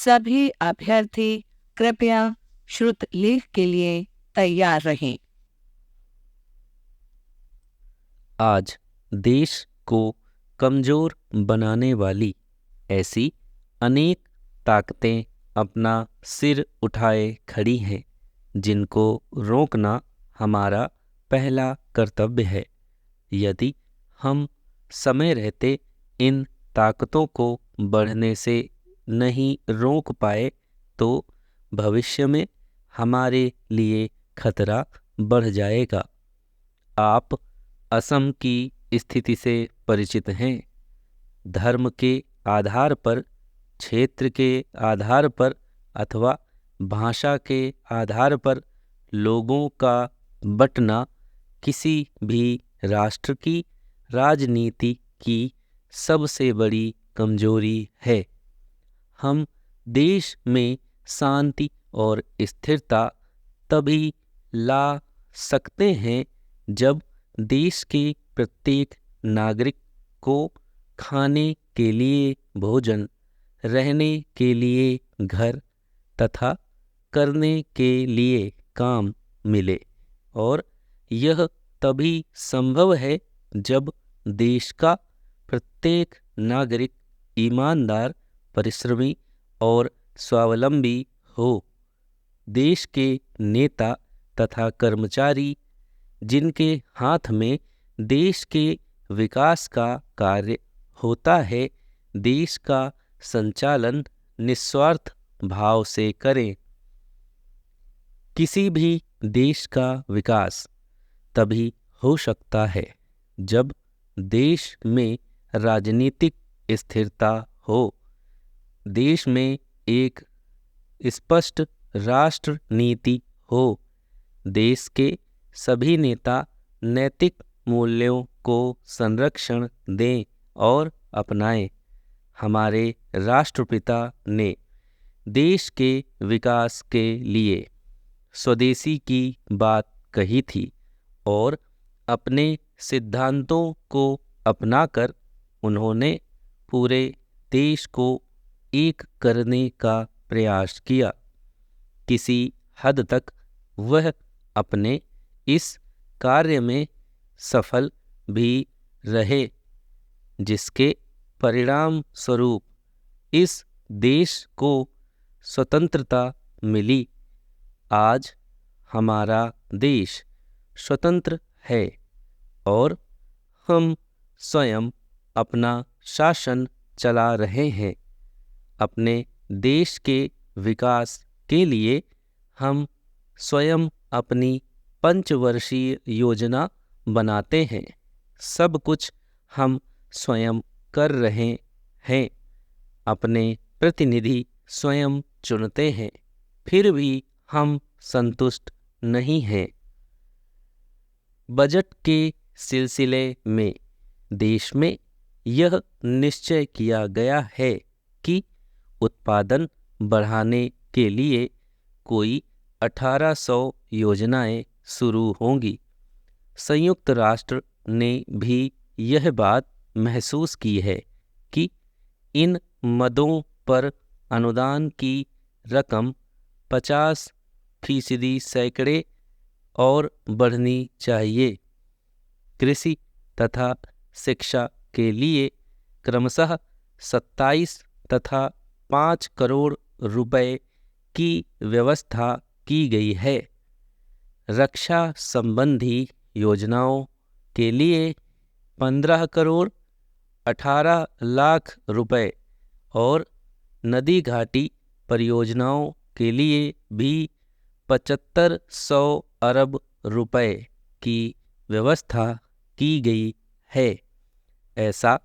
सभी अभ्यर्थी कृपया श्रुत लेख के लिए तैयार रहें। आज देश को कमजोर बनाने वाली ऐसी अनेक ताकतें अपना सिर उठाए खड़ी हैं, जिनको रोकना हमारा पहला कर्तव्य है। यदि हम समय रहते इन ताकतों को बढ़ने से नहीं रोक पाए तो भविष्य में हमारे लिए खतरा बढ़ जाएगा। आप असम की स्थिति से परिचित हैं। धर्म के आधार पर, क्षेत्र के आधार पर अथवा भाषा के आधार पर लोगों का बंटना किसी भी राष्ट्र की राजनीति की सबसे बड़ी कमजोरी है। हम देश में शांति और स्थिरता तभी ला सकते हैं जब देश के प्रत्येक नागरिक को खाने के लिए भोजन, रहने के लिए घर तथा करने के लिए काम मिले। और यह तभी संभव है जब देश का प्रत्येक नागरिक ईमानदार, परिश्रमी और स्वावलंबी हो। देश के नेता तथा कर्मचारी जिनके हाथ में देश के विकास का कार्य होता है, देश का संचालन निस्वार्थ भाव से करें। किसी भी देश का विकास तभी हो सकता है जब देश में राजनीतिक स्थिरता हो, देश में एक स्पष्ट राष्ट्र नीति हो, देश के सभी नेता नैतिक मूल्यों को संरक्षण दें और अपनाएं। हमारे राष्ट्रपिता ने देश के विकास के लिए स्वदेशी की बात कही थी और अपने सिद्धांतों को अपनाकर उन्होंने पूरे देश को एक करने का प्रयास किया। किसी हद तक वह अपने इस कार्य में सफल भी रहे, जिसके परिणाम स्वरूप इस देश को स्वतंत्रता मिली। आज हमारा देश स्वतंत्र है और हम स्वयं अपना शासन चला रहे हैं। अपने देश के विकास के लिए हम स्वयं अपनी पंचवर्षीय योजना बनाते हैं। सब कुछ हम स्वयं कर रहे हैं। अपने प्रतिनिधि स्वयं चुनते हैं, फिर भी हम संतुष्ट नहीं हैं। बजट के सिलसिले में देश में यह निश्चय किया गया है कि उत्पादन बढ़ाने के लिए कोई 1800 योजनाएं शुरू होंगी। संयुक्त राष्ट्र ने भी यह बात महसूस की है कि इन मदों पर अनुदान की रकम 50% सैकड़े और बढ़नी चाहिए। कृषि तथा शिक्षा के लिए क्रमशः 27 तथा 5 करोड़ रुपए की व्यवस्था की गई है। रक्षा संबंधी योजनाओं के लिए 15 करोड़ 18 लाख रुपए और नदी घाटी परियोजनाओं के लिए भी 7500 अरब रुपए की व्यवस्था की गई है। ऐसा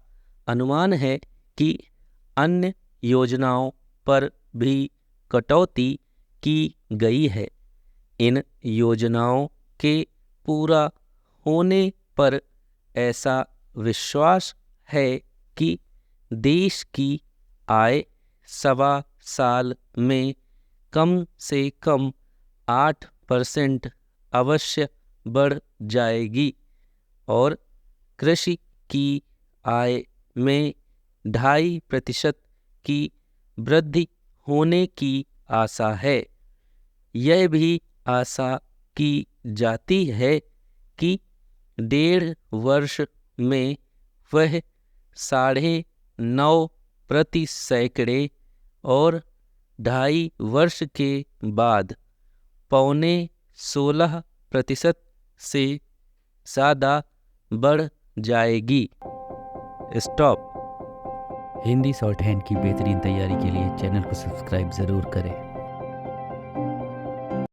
अनुमान है कि अन्य योजनाओं पर भी कटौती की गई है। इन योजनाओं के पूरा होने पर ऐसा विश्वास है कि देश की आय सवा साल में कम से कम 8% अवश्य बढ़ जाएगी और कृषि की आय में 2.5% की वृद्धि होने की आशा है। यह भी आशा की जाती है कि 1.5 वर्ष में वह 9.5% और 2.5 वर्ष के बाद 15.16% से ज़्यादा बढ़ जाएगी। स्टॉप। हिंदी शॉर्ट हैंड की बेहतरीन तैयारी के लिए चैनल को सब्सक्राइब ज़रूर करें।